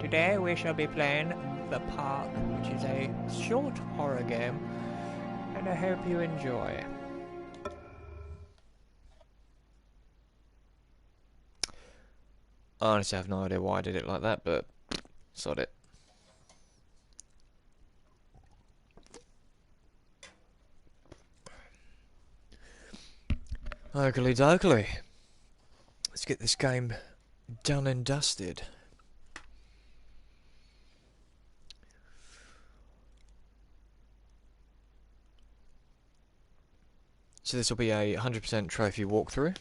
Today we shall be playing The Park, which is a short horror game, and I hope you enjoy. I honestly have no idea why I did it like that, but sod it. Oakley dokley. Let's get this game done and dusted. So this will be a 100% trophy walkthrough.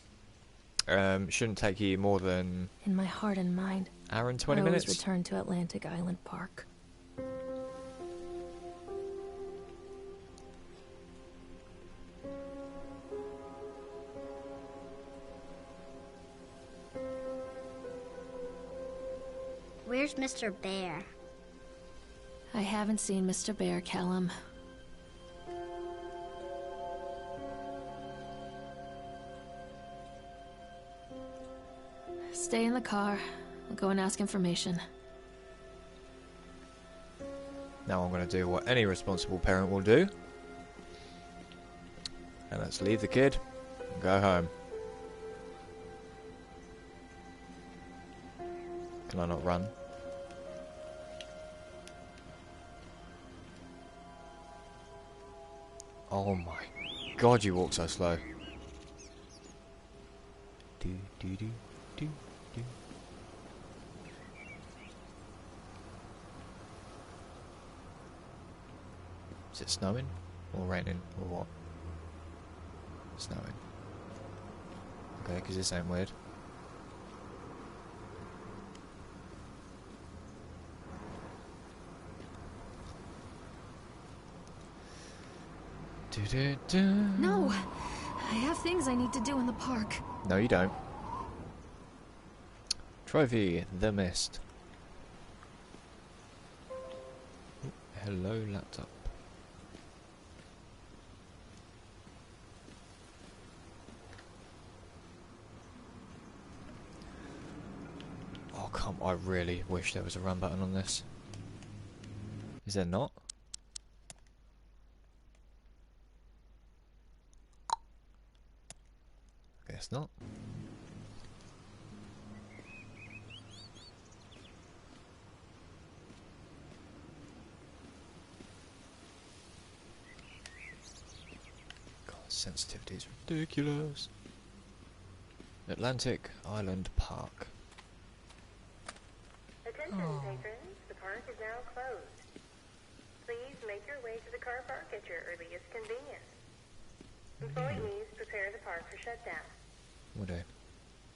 Shouldn't take you more than... In my heart and mind, hour and 20 I minutes. always return to Atlantic Island Park. Where's Mr. Bear? I haven't seen Mr. Bear, Callum. Stay in the car. I'll go and ask information. Now I'm going to do what any responsible parent will do. And that's leave the kid and go home. Can I not run? Oh my god, you walk so slow. Do do do do do. Is it snowing or raining or what? Snowing. Okay, because this ain't weird. No! I have things I need to do in the park. No, you don't. Trophy, The Mist. Ooh, hello, laptop. Oh, come! I really wish there was a run button on this. Is there not? Guess not. God, sensitivity is ridiculous. Atlantic Island Park. Attention, patrons. The park is now closed. Please make your way to the car park at your earliest convenience. Employees prepare the park for shutdown. What day?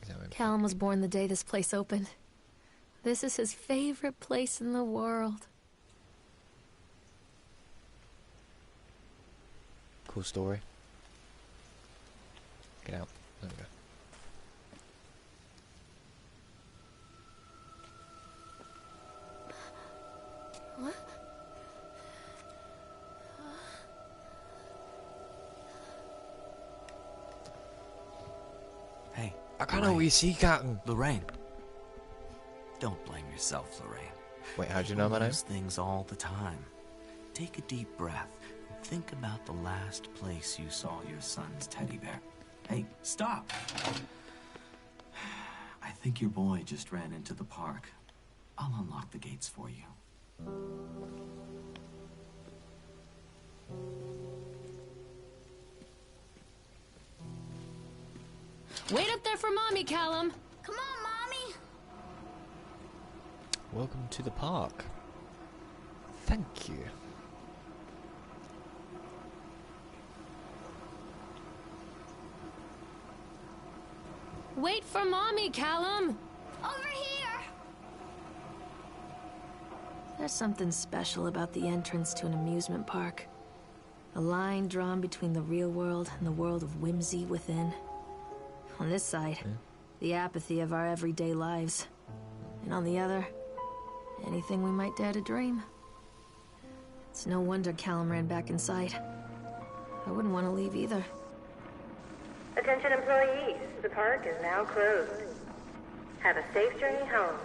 Is that when... Callum was born the day this place opened. This is his favorite place in the world. Cool story. Get out. There we go. What? Hey, I can't know what you see, Captain. Lorraine. Don't blame yourself, Lorraine. Wait, how'd you know my name? Those things all the time. Take a deep breath and think about the last place you saw your son's teddy bear. Hey, stop! I think your boy just ran into the park. I'll unlock the gates for you. Wait up there for Mommy, Callum! Come on, Mommy! Welcome to the park. Thank you. Wait for Mommy, Callum! Over here! There's something special about the entrance to an amusement park. A line drawn between the real world and the world of whimsy within. On this side, the apathy of our everyday lives. And on the other, anything we might dare to dream. It's no wonder Callum ran back inside. I wouldn't want to leave either. Attention employees, the park is now closed. Have a safe journey home.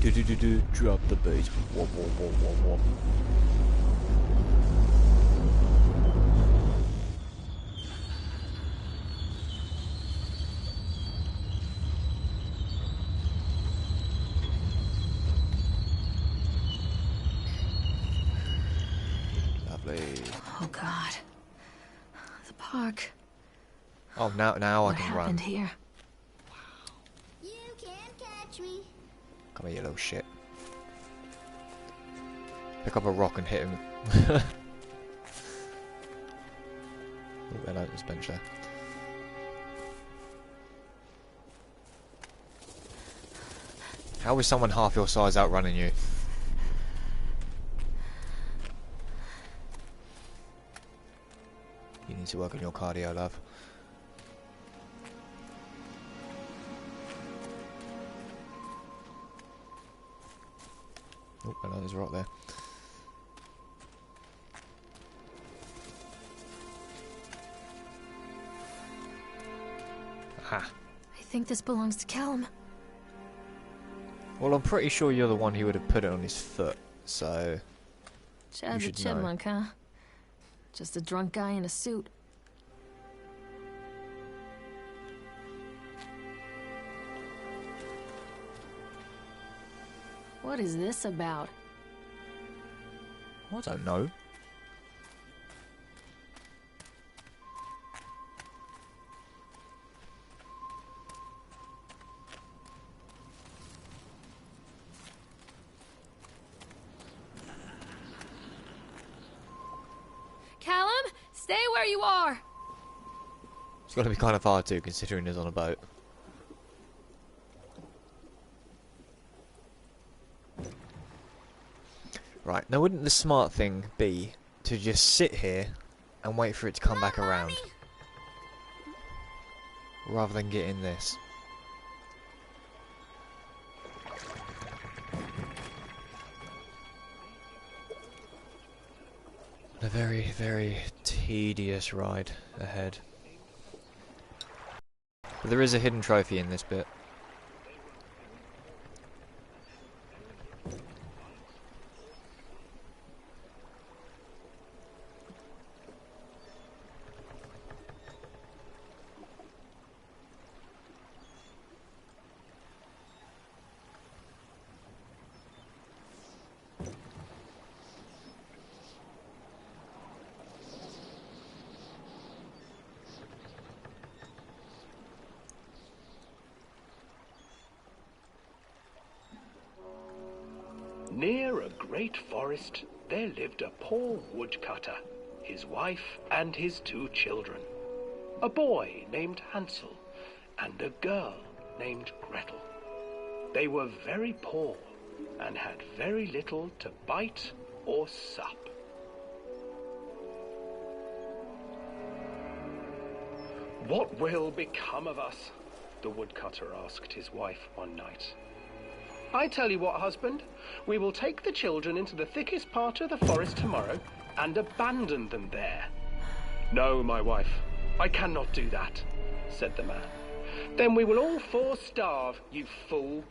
Drop the bass. Whoa, whoa, whoa, whoa, whoa. Lovely. Oh God. The park. Oh, now I What can happened run. here? You can't catch me. Come here, you little shit. Pick up a rock and hit him. Oh, hello, this bench there. How is someone half your size outrunning you? You need to work on your cardio, love. Oh, hello, there's a rock there. Aha. I think this belongs to Callum. Well, I'm pretty sure you're the one who would have put it on his foot, so... Chad You the should know. Chipmunk, huh? Just a drunk guy in a suit. What is this about? I don't know. Callum, stay where you are! It's got to be kind of hard too, considering he's on a boat. Right, now wouldn't the smart thing be to just sit here and wait for it to come back around? Rather than get in this. A very, very tedious ride ahead. But there is a hidden trophy in this bit. Near a great forest, there lived a poor woodcutter, his wife and his 2 children. A boy named Hansel and a girl named Gretel. They were very poor and had very little to bite or sup. "What will become of us?" the woodcutter asked his wife one night. "I tell you what, husband, we will take the children into the thickest part of the forest tomorrow and abandon them there." "No, my wife, I cannot do that," said the man. "Then we will all 4 starve, you fool."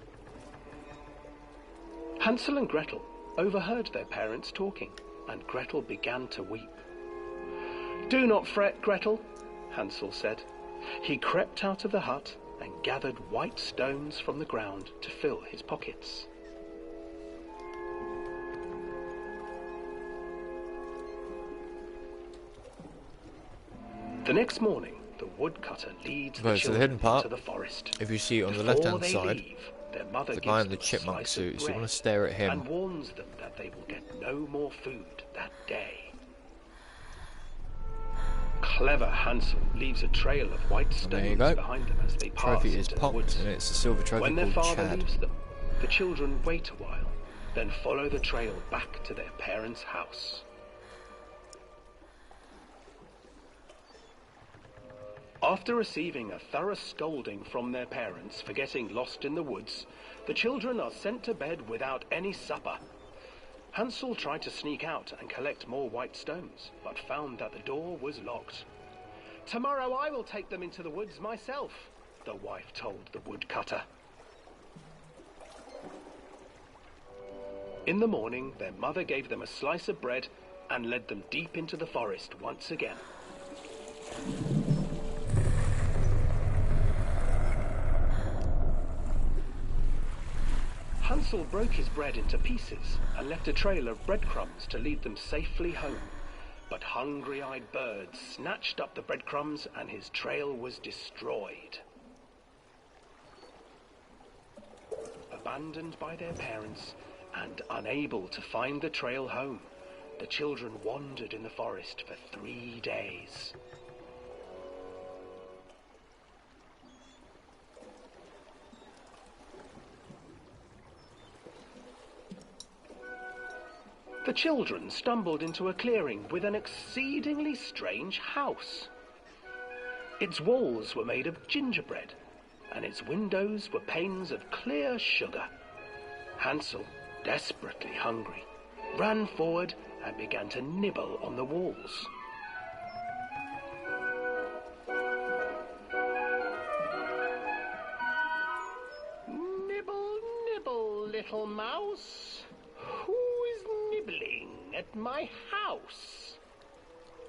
Hansel and Gretel overheard their parents talking, and Gretel began to weep. "Do not fret, Gretel," Hansel said. He crept out of the hut and gathered white stones from the ground to fill his pockets. The next morning, the woodcutter leads the Right, so the children hidden part, into the forest. if you see it on the Before left-hand they side, leave, their mother the guy in gives the them a chipmunk slice of suit, so you bread want to stare at him. and warns them that they will get no more food that day. Clever Hansel leaves a trail of white There you stones go. behind them as they pass Trophy is into the popped, woods. and it's a silver trophy When their called father Chad. leaves them, the children wait a while, then follow the trail back to their parents' house. After receiving a thorough scolding from their parents for getting lost in the woods, the children are sent to bed without any supper. Hansel tried to sneak out and collect more white stones, but found that the door was locked. "Tomorrow I will take them into the woods myself," the wife told the woodcutter. In the morning, their mother gave them a slice of bread and led them deep into the forest once again. Hansel broke his bread into pieces and left a trail of breadcrumbs to lead them safely home. But hungry-eyed birds snatched up the breadcrumbs and his trail was destroyed. Abandoned by their parents and unable to find the trail home, the children wandered in the forest for 3 days. The children stumbled into a clearing with an exceedingly strange house. Its walls were made of gingerbread, and its windows were panes of clear sugar. Hansel, desperately hungry, ran forward and began to nibble on the walls. Nibble, nibble, little mouse. Who is nibbling at my house?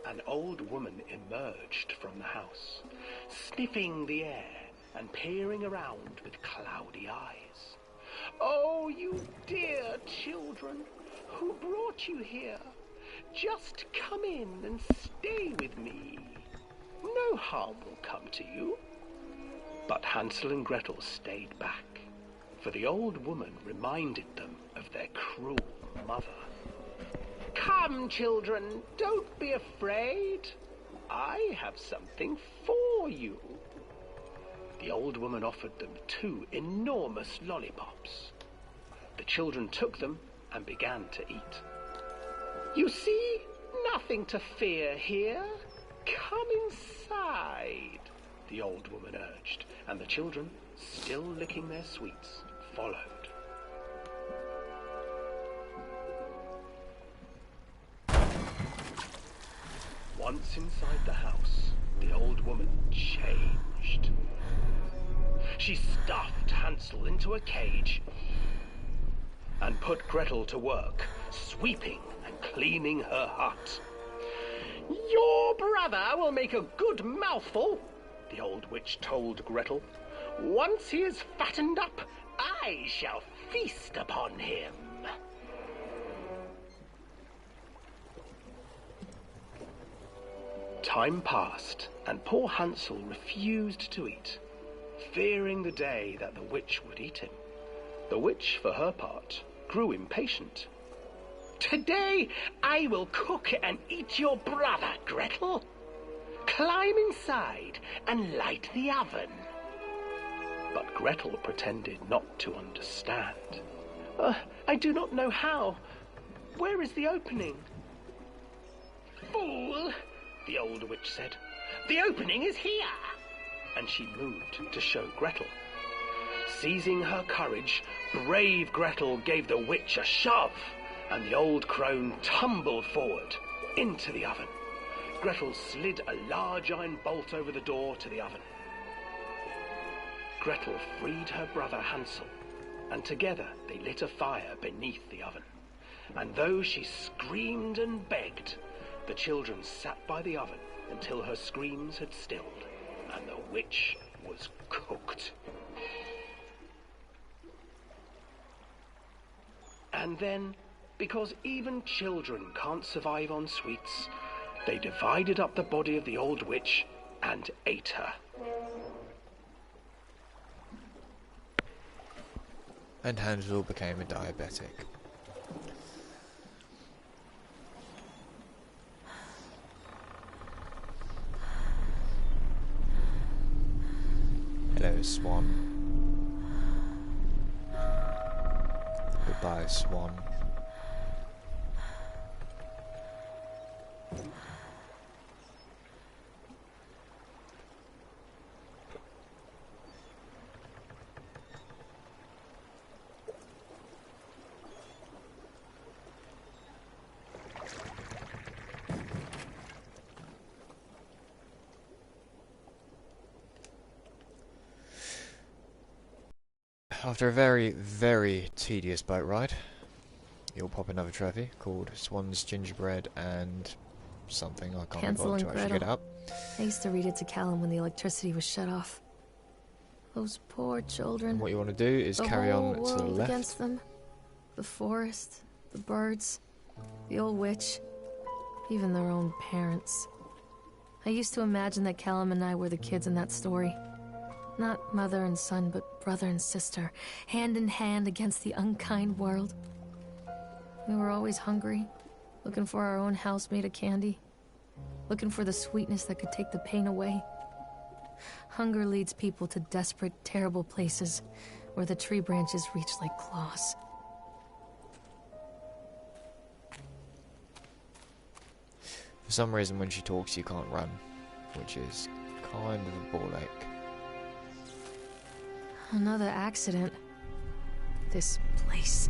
An old woman emerged from the house, sniffing the air and peering around with cloudy eyes. Oh, you dear children, who brought you here? Just come in and stay with me. No harm will come to you. But Hansel and Gretel stayed back, for the old woman reminded them of their cruel mother. Come, children, don't be afraid. I have something for you. The old woman offered them 2 enormous lollipops. The children took them and began to eat. You see, nothing to fear here. Come inside, the old woman urged, and the children, still licking their sweets, followed. Once inside the house, the old woman changed. She stuffed Hansel into a cage and put Gretel to work, sweeping and cleaning her hut. Your brother will make a good mouthful, the old witch told Gretel. Once he is fattened up, I shall feast upon him. Time passed, and poor Hansel refused to eat, fearing the day that the witch would eat him. The witch, for her part, grew impatient. Today I will cook and eat your brother, Gretel. Climb inside and light the oven. But Gretel pretended not to understand. I do not know how. Where is the opening? Fool, the old witch said. The opening is here. And she moved to show Gretel. Seizing her courage, brave Gretel gave the witch a shove, and the old crone tumbled forward into the oven. Gretel slid a large iron bolt over the door to the oven. Gretel freed her brother Hansel, and together they lit a fire beneath the oven. And though she screamed and begged, the children sat by the oven until her screams had stilled, and the witch was cooked. And then, because even children can't survive on sweets, they divided up the body of the old witch and ate her. And Hansel became a diabetic. Hello, Swan. Goodbye, Swan. After a very, very tedious boat ride, you'll pop another trophy called Swan's Gingerbread and something. I can't Hansel bother and to actually get it Gretel. up. I used to read it to Callum when the electricity was shut off. Those poor children. And what you want to do is The carry whole on to the world left. against them. The forest, the birds, the old witch, even their own parents. I used to imagine that Callum and I were the kids in that story. Not mother and son, but brother and sister, hand in hand against the unkind world. We were always hungry, looking for our own house made of candy, looking for the sweetness that could take the pain away. Hunger leads people to desperate, terrible places where the tree branches reach like claws. For some reason, when she talks, you can't run, which is kind of a ball ache. Another accident. This place.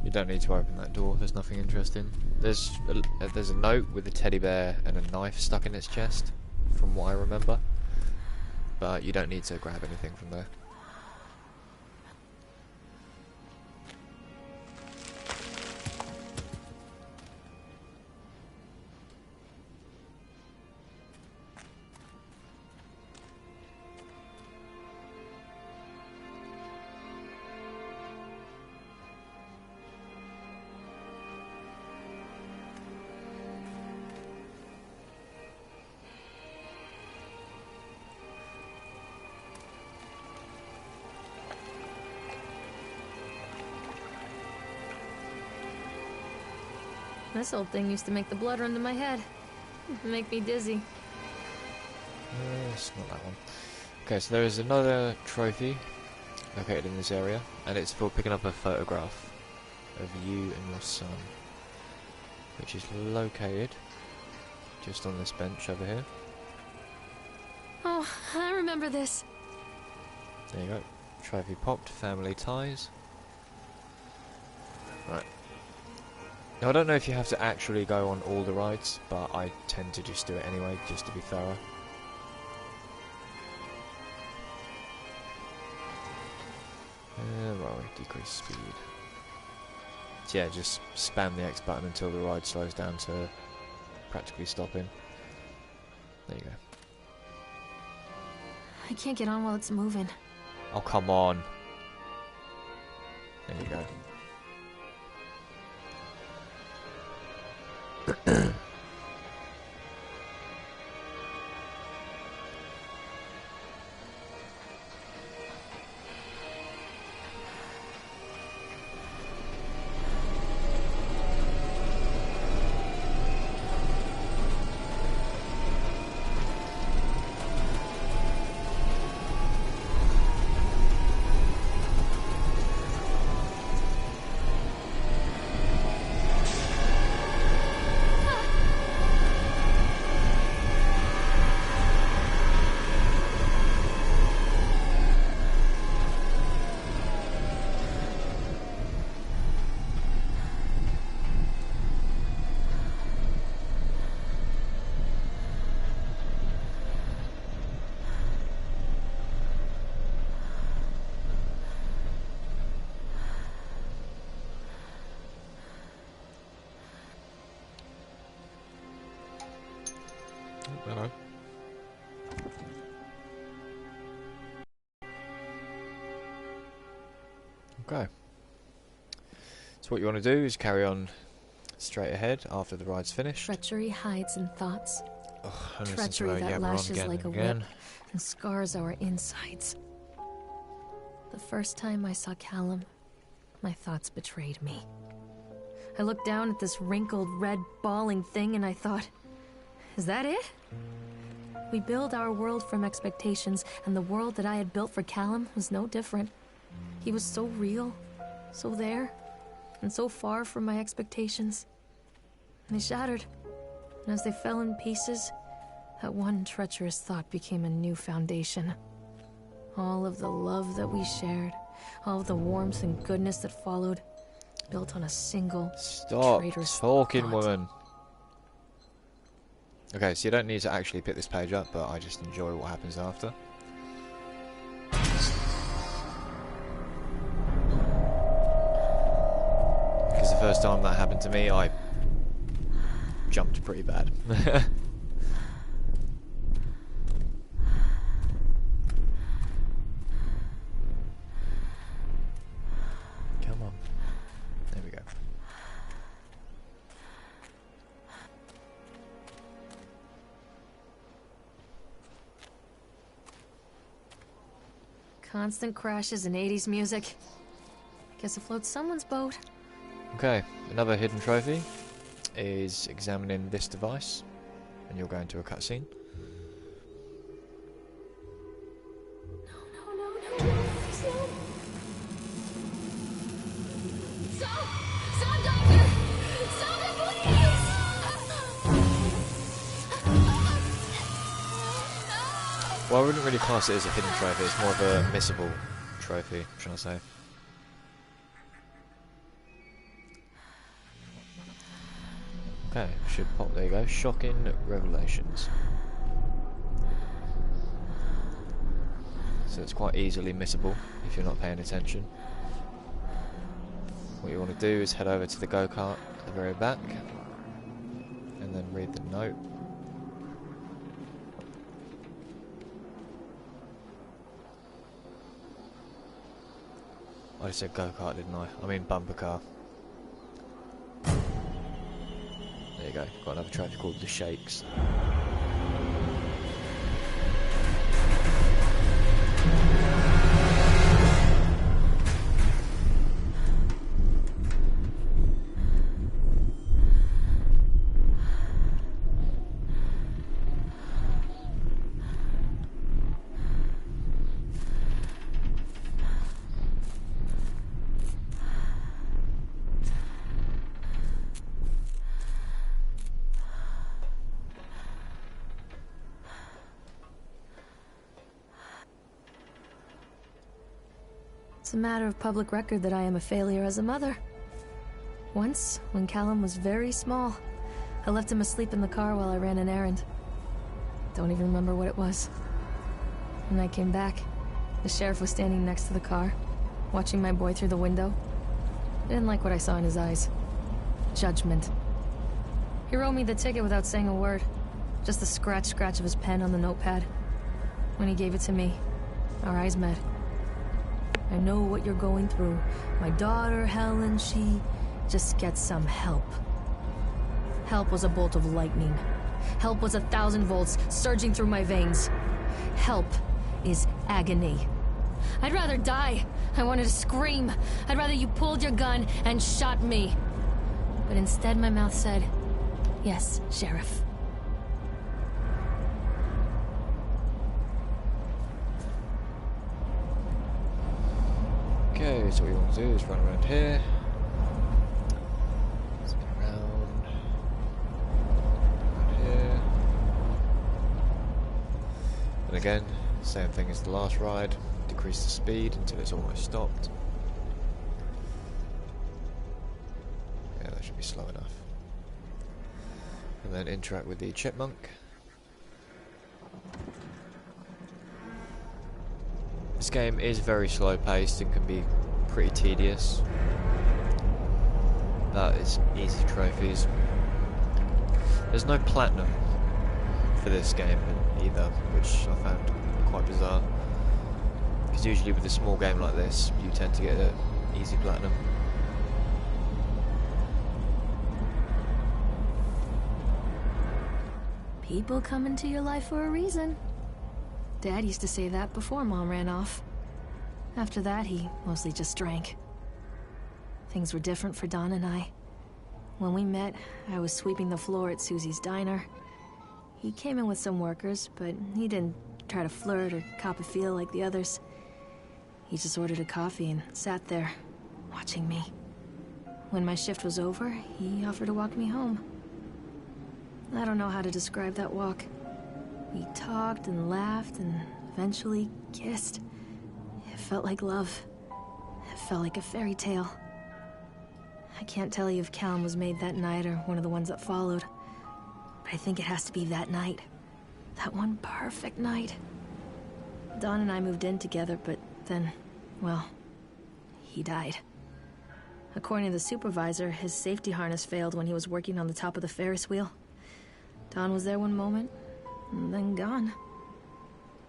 You don't need to open that door. There's nothing interesting. There's a note with a teddy bear and a knife stuck in its chest, from what I remember. But you don't need to grab anything from there. This old thing used to make the blood run to my head. Make me dizzy. It's not that one. Okay, so there is another trophy located in this area, and it's for picking up a photograph of you and your son, which is located just on this bench over here. Oh, I remember this. There you go. Trophy popped, family ties. Right. Now I don't know if you have to actually go on all the rides, but I tend to just do it anyway, just to be thorough. Where are we? Decrease speed. So yeah, just spam the X button until the ride slows down to practically stopping. There you go. I can't get on while it's moving. Oh, come on. There you go. Hello. Okay. So what you want to do is carry on straight ahead after the ride's finished. Treachery hides in thoughts. Ugh, Treachery that lashes like a whip and scars our insides. The first time I saw Callum, my thoughts betrayed me. I looked down at this wrinkled, red, bawling thing and I thought, is that it? We build our world from expectations, and the world that I had built for Callum was no different. He was so real, so there, and so far from my expectations. They shattered, and as they fell in pieces, that one treacherous thought became a new foundation. All of the love that we shared, all of the warmth and goodness that followed, built on a single traitorous talking, thought. woman. Okay, so you don't need to actually pick this page up, but I just enjoy what happens after. first time that happened to me, I jumped pretty bad. Come on. There we go. Constant crashes and 80s music. Guess it floats someone's boat. Okay, another hidden trophy is examining this device, and you'll go into a cutscene. Well, I wouldn't really class it as a hidden trophy, it's more of a missable trophy, I'm trying to say. Okay, should pop, there you go, shocking revelations. So it's quite easily missable if you're not paying attention. What you want to do is head over to the go-kart at the very back, and then read the note. I just said go-kart, didn't I? I mean bumper car. There you go, got another trophy called The Shakes. It's a matter of public record that I am a failure as a mother. Once, when Callum was very small, I left him asleep in the car while I ran an errand. Don't even remember what it was. When I came back, the sheriff was standing next to the car, watching my boy through the window. I didn't like what I saw in his eyes. Judgment. He wrote me the ticket without saying a word. Just the scratch of his pen on the notepad. When he gave it to me, our eyes met. I know what you're going through. My daughter, Helen, she just gets some help. Help was a bolt of lightning. Help was 1,000 volts surging through my veins. Help is agony. I'd rather die. I wanted to scream. I'd rather you pulled your gun and shot me. But instead my mouth said, yes, Sheriff. Okay, so what you want to do is run around here. Spin around here. And again, same thing as the last ride. Decrease the speed until it's almost stopped. Yeah, that should be slow enough. And then interact with the chipmunk. This game is very slow paced and can be pretty tedious. That is easy trophies. There's no platinum for this game either, which I found quite bizarre. Because usually with a small game like this, you tend to get an easy platinum. People come into your life for a reason. Dad used to say that before Mom ran off. After that, he mostly just drank. Things were different for Don and I. When we met, I was sweeping the floor at Susie's diner. He came in with some workers, but he didn't try to flirt or cop a feel like the others. He just ordered a coffee and sat there, watching me. When my shift was over, he offered to walk me home. I don't know how to describe that walk. We talked and laughed and eventually kissed. It felt like love. It felt like a fairy tale. I can't tell you if Callum was made that night or one of the ones that followed. But I think it has to be that night. That one perfect night. Dawn and I moved in together, but then, well, he died. According to the supervisor, his safety harness failed when he was working on the top of the Ferris wheel. Don was there one moment, and then gone.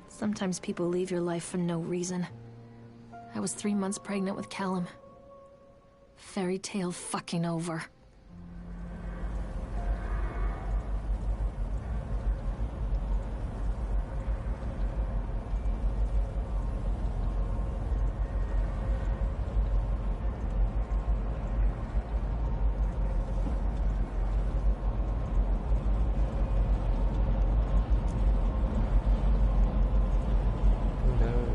Sometimes people leave your life for no reason. I was 3 months pregnant with Callum. Fairy tale fucking over.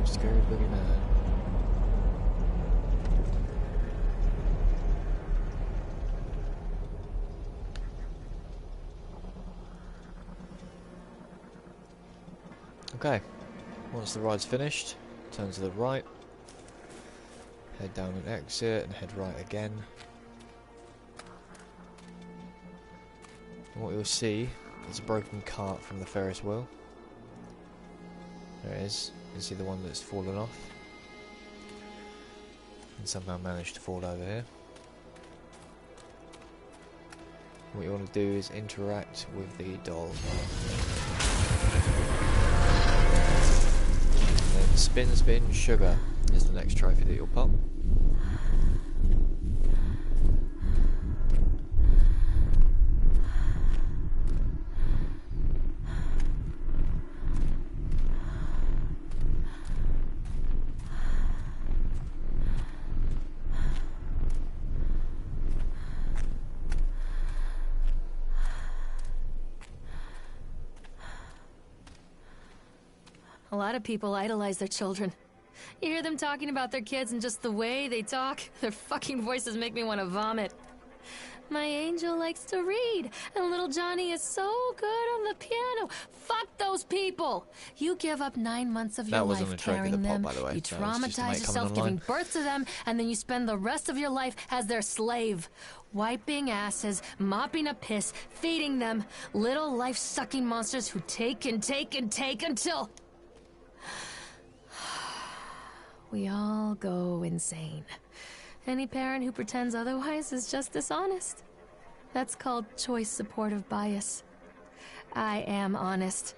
Scary boogeyman. Okay, once the ride's finished, turn to the right, head down an exit and head right again. And what you'll see is a broken cart from the Ferris wheel. There it is. You can see the one that's fallen off and somehow managed to fall over here. What you want to do is interact with the doll. And then spin, spin, sugar is the next trophy that you'll pop. A lot of people idolize their children. You hear them talking about their kids and just the way they talk, their fucking voices make me want to vomit. My angel likes to read, and little Johnny is so good on the piano. Fuck those people! You give up 9 months of your life carrying them, you traumatize yourself giving birth to them, and then you spend the rest of your life as their slave. Wiping asses, mopping up piss, feeding them. Little life-sucking monsters who take and take and take until... we all go insane. Any parent who pretends otherwise is just dishonest. That's called choice supportive bias. I am honest.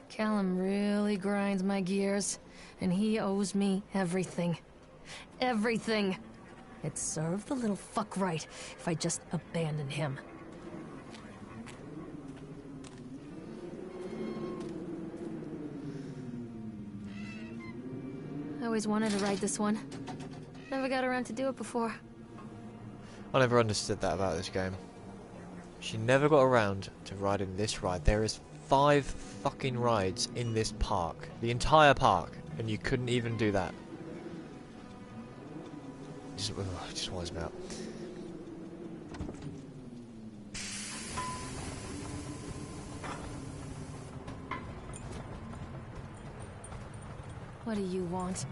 Callum really grinds my gears, and he owes me everything. Everything. It'd serve the little fuck right if I just abandoned him. I always wanted to ride this one. Never got around to do it before. I never understood that about this game. She never got around to riding this ride. There is 5 fucking rides in this park. The entire park. And you couldn't even do that. Just winds me out. What do you want?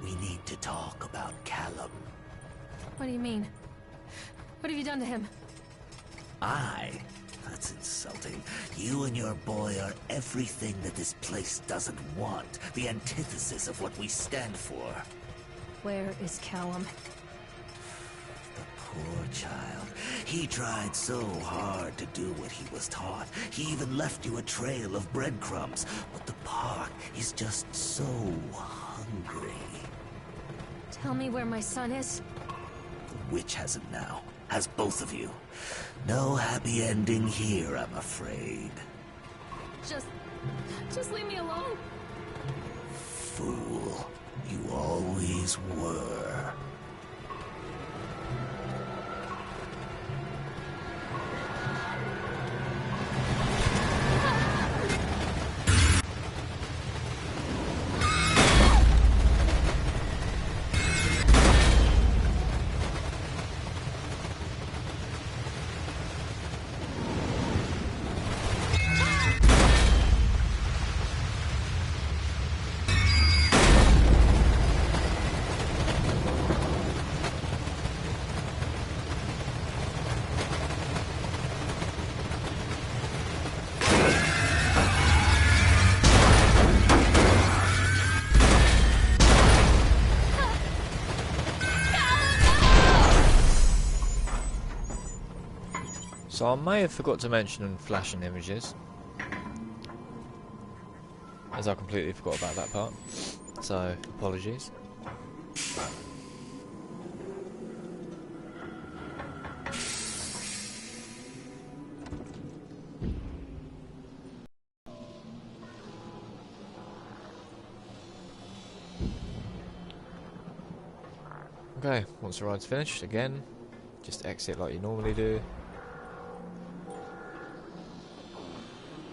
We need to talk about Callum. What do you mean? What have you done to him? That's insulting. You and your boy are everything that this place doesn't want. The antithesis of what we stand for. Where is Callum? The poor child. He tried so hard to do what he was taught. He even left you a trail of breadcrumbs. But the park is just so hungry. Tell me where my son is. The witch has him now. Has both of you. No happy ending here, I'm afraid. Just leave me alone. Fool. You always were. So I may have forgot to mention flashing images, as I completely forgot about that part. So apologies. Okay, once the ride's finished, again, just exit like you normally do.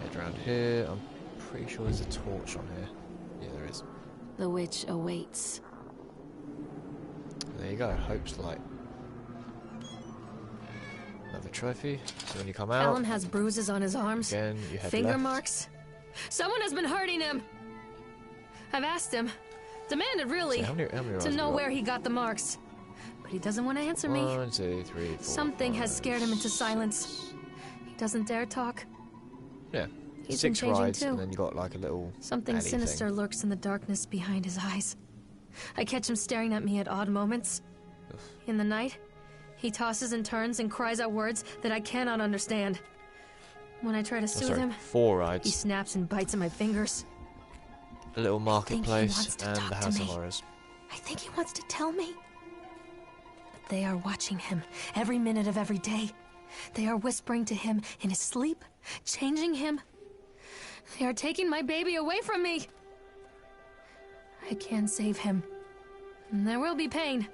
Head around here. I'm pretty sure there's a torch on here. Yeah, there is. The witch awaits. There you go, Hope's Light. Another trophy. So when you come out, Callum has bruises on his arms, again, you head finger left. marks. Someone has been hurting him. I've asked him, demanded really, So how many to rides know we got? where he got the marks. But he doesn't want to answer me. 1, 2, 3, 4, Something has 5. scared him into silence. He doesn't dare talk. Yeah. He's been 6 changing rides, too. and then you got like a little Something alley sinister thing. lurks in the darkness behind his eyes. I catch him staring at me at odd moments. In the night, he tosses and turns and cries out words that I cannot understand. When I try to Oh, soothe sorry, him, 4 he rides. snaps and bites at my fingers. A little wants marketplace to and talk the to House of me. Horrors. I think he wants to tell me. But they are watching him every minute of every day. They are whispering to him in his sleep, changing him. They are taking my baby away from me. I can save him. And there will be pain.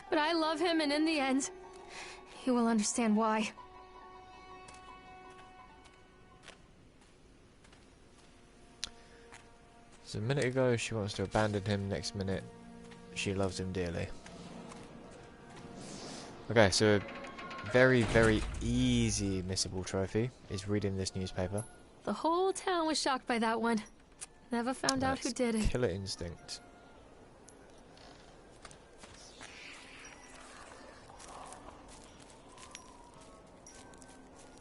But I love him, and in the end, he will understand why. So a minute ago she wants to abandon him, next minute she loves him dearly. Okay, so very, very easy missable trophy is reading this newspaper. The whole town was shocked by that one. Never found out who That's did it. Killer Instinct.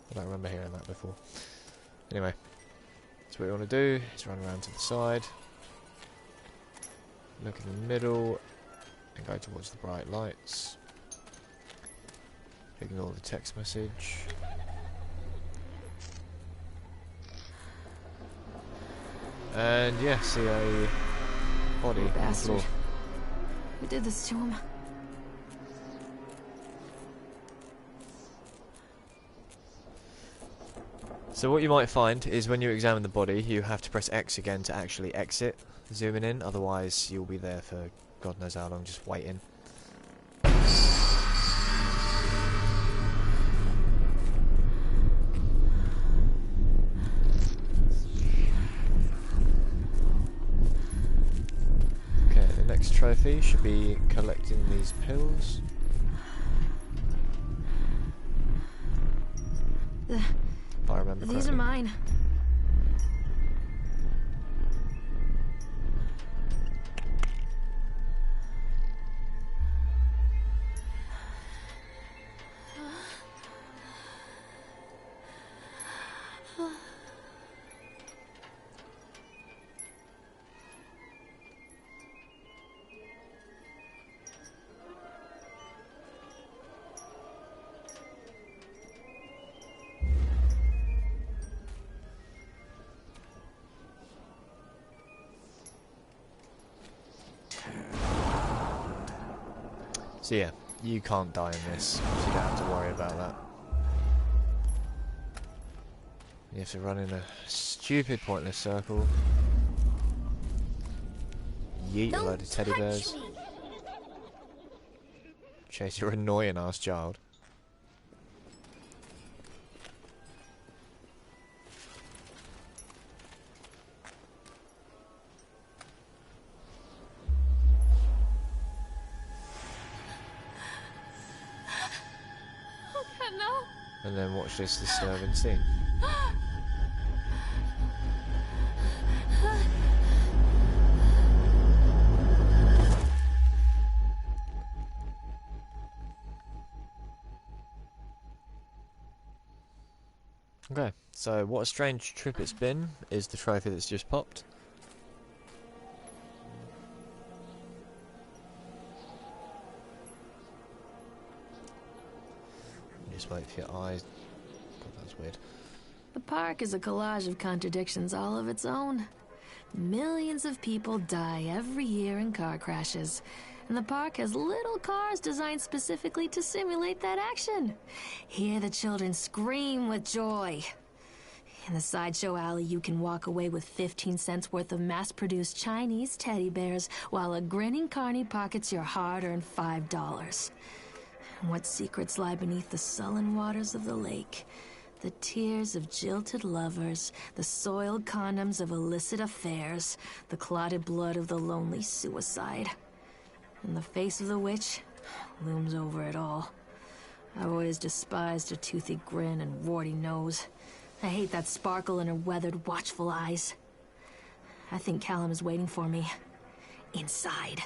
I don't remember hearing that before. Anyway, so what you want to do is run around to the side, look in the middle, and go towards the bright lights. Ignore the text message. And yeah, see a body on the Bastard. floor. Who did this to him? So what you might find is when you examine the body, you have to press X again to actually exit, zooming in, otherwise you'll be there for God knows how long just waiting. Okay, the next trophy should be collecting these pills. If I remember These are correctly. mine. So yeah, you can't die in this, so you don't have to worry about that. You have to run in a stupid, pointless circle. Yeet a load of teddy bears. Chase your annoying ass child. No. And then watch this disturbing scene. Okay, so what a strange trip it's been is the trophy that's just popped. Just wait for your eyes That's weird. The park is a collage of contradictions all of its own. Millions of people die every year in car crashes, and the park has little cars designed specifically to simulate that action. Hear the children scream with joy. In the sideshow alley, you can walk away with 15 cents worth of mass-produced Chinese teddy bears, while a grinning carny pockets your hard-earned $5. And what secrets lie beneath the sullen waters of the lake? The tears of jilted lovers, the soiled condoms of illicit affairs, the clotted blood of the lonely suicide. And the face of the witch looms over it all. I've always despised her toothy grin and warty nose. I hate that sparkle in her weathered, watchful eyes. I think Callum is waiting for me. Inside.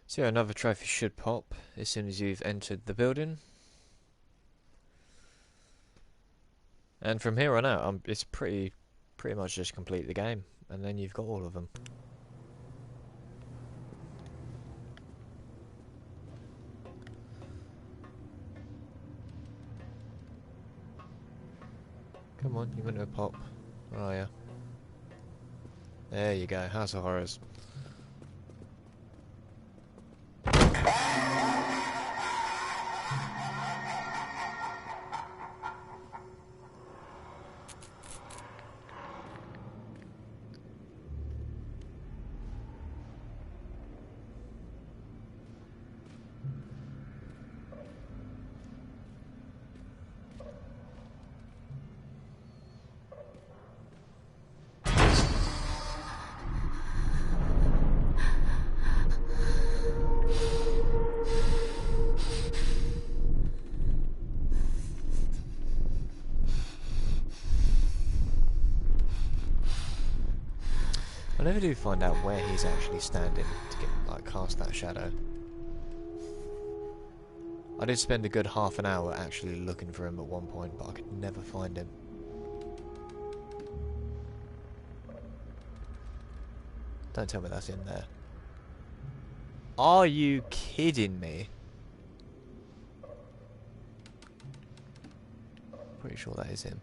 So yeah, another trophy should pop as soon as you've entered the building. And from here on out, it's pretty much just complete the game, and then you've got all of them. Come on, you're gonna pop. Oh yeah. There you go, House of Horrors. I never do find out where he's actually standing to get, like, cast that shadow. I did spend a good half an hour actually looking for him at one point, but I could never find him. Don't tell me that's in there. Are you kidding me? Pretty sure that is him.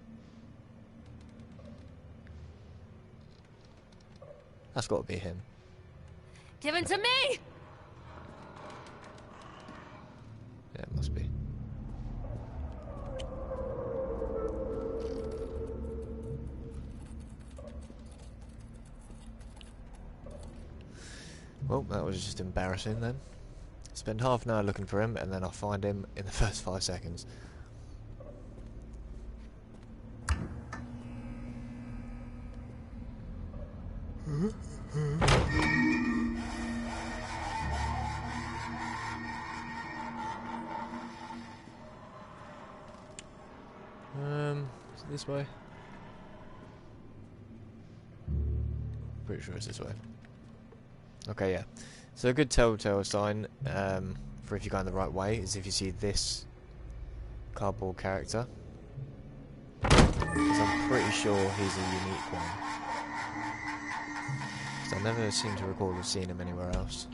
That's got to be him. Give it to me! Yeah, it must be. Well, that was just embarrassing then. Spend half an hour looking for him, and then I'll find him in the first 5 seconds. Is it this way? Pretty sure it's this way. Okay, yeah. So a good telltale sign for if you're going the right way is if you see this cardboard character. Because I'm pretty sure he's a unique one. Because I never seem to recall have seen him anywhere else.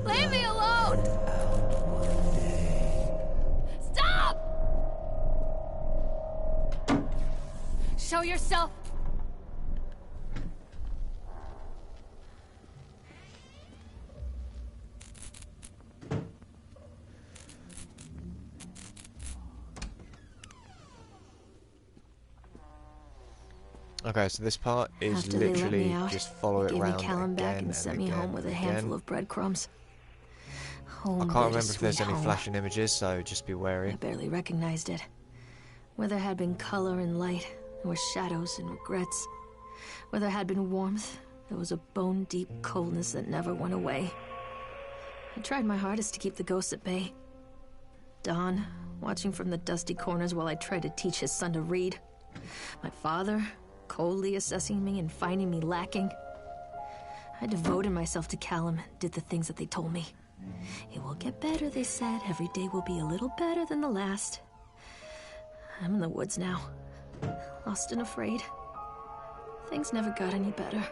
Leave me alone! Stop! Show yourself! Okay, so this part is After they let me literally out, just follow they it gave me around Callum back again and sent me again home with a and handful again. of breadcrumbs. Home, I can't remember if there's bittersweet any home. flashing images, so just be I wary. barely recognized it. Where there had been color and light, there were shadows and regrets. Where there had been warmth, there was a bone-deep coldness that never went away. I tried my hardest to keep the ghosts at bay. Don, watching from the dusty corners while I tried to teach his son to read. My father, coldly assessing me and finding me lacking. I devoted myself to Callum and did the things that they told me. It will get better, they said. Every day will be a little better than the last. I'm in the woods now, lost and afraid. Things never got any better.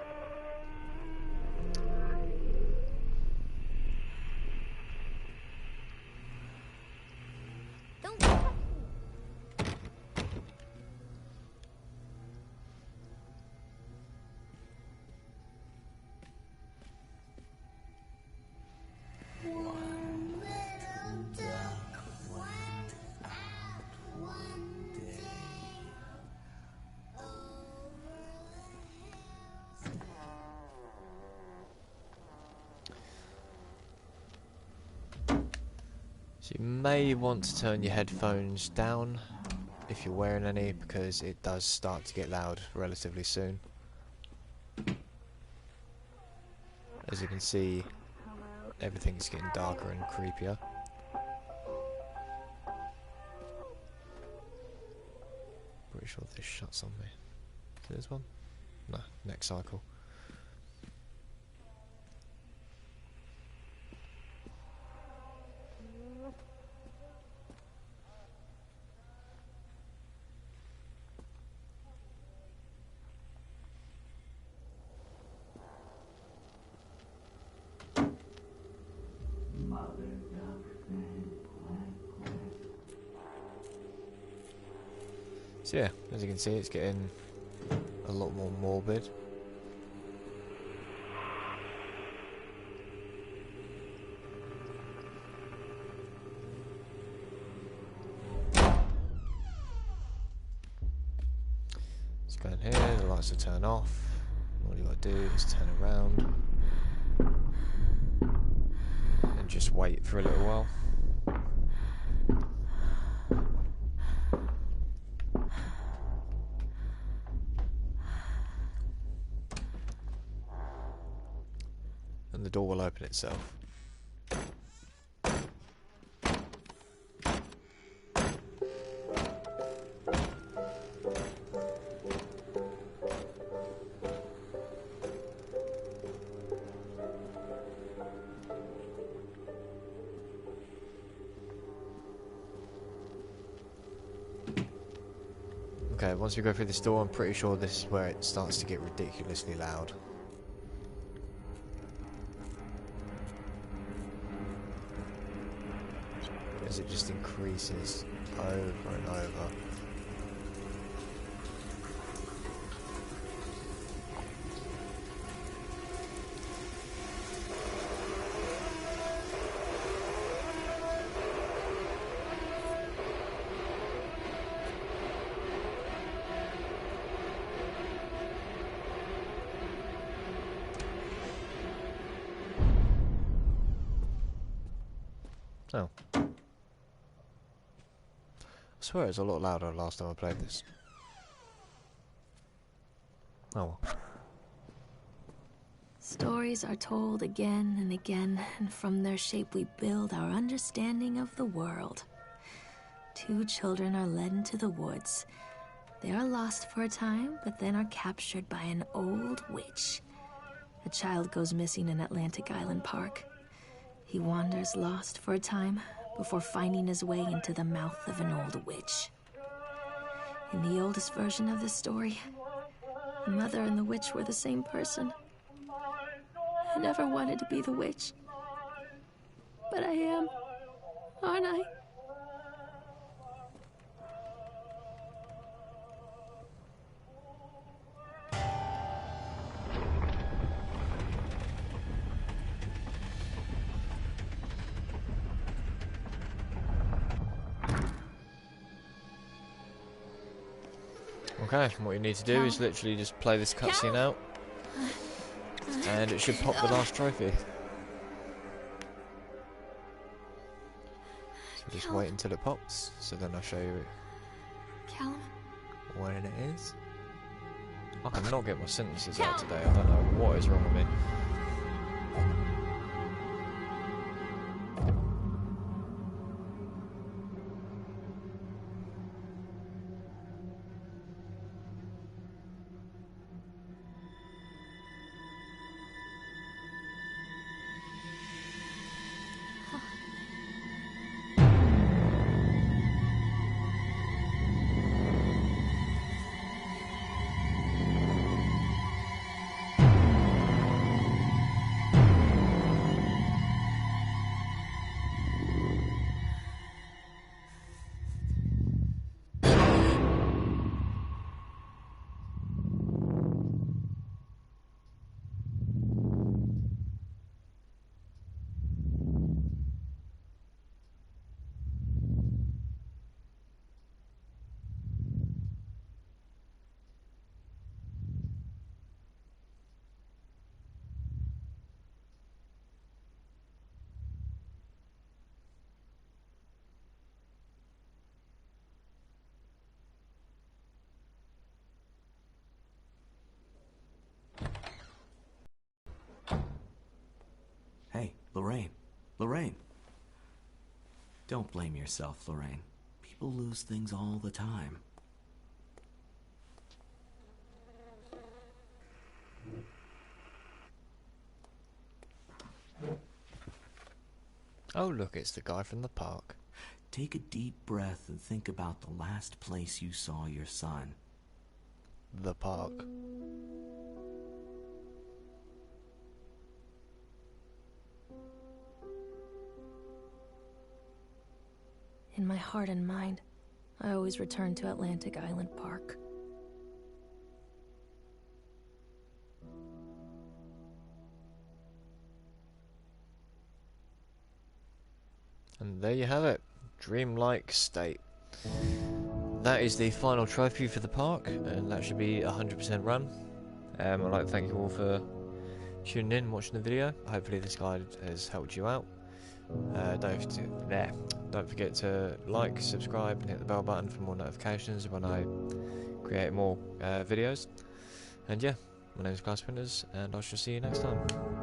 So you may want to turn your headphones down if you're wearing any, because it does start to get loud relatively soon. As you can see, everything's getting darker and creepier. Pretty sure this shuts on me. Is this one? No, next cycle. So yeah, as you can see, it's getting a lot more morbid. Let's go in here, the lights will turn off. All you gotta do is turn around and just wait for a little while. And the door will open itself. Okay, once we go through this door, I'm pretty sure this is where it starts to get ridiculously loud. As it just increases over and over. Oh. I swear it was a lot louder last time I played this. Oh well. Stories are told again and again, and from their shape we build our understanding of the world. Two children are led into the woods. They are lost for a time, but then are captured by an old witch. A child goes missing in Atlantic Island Park. He wanders lost for a time before finding his way into the mouth of an old witch. In the oldest version of this story, the mother and the witch were the same person. I never wanted to be the witch, but I am, aren't I? Okay, what you need to do is literally just play this cutscene out, and it should pop the last trophy. So just wait until it pops, so then I'll show you Callum? when it is. I cannot get my sentences out today, I don't know what is wrong with me. Lorraine. Lorraine. Don't blame yourself, Lorraine. People lose things all the time. Oh look, it's the guy from the park. Take a deep breath and think about the last place you saw your son. The park. In my heart and mind, I always return to Atlantic Island Park. And there you have it. Dreamlike State. That is the final trophy for the park, and that should be 100% run. I'd like to thank you all for tuning in and watching the video. Hopefully this guide has helped you out. Don't forget to like, subscribe and hit the bell button for more notifications when I create more videos. And yeah, my name is Klaus Winters, and I shall see you next time.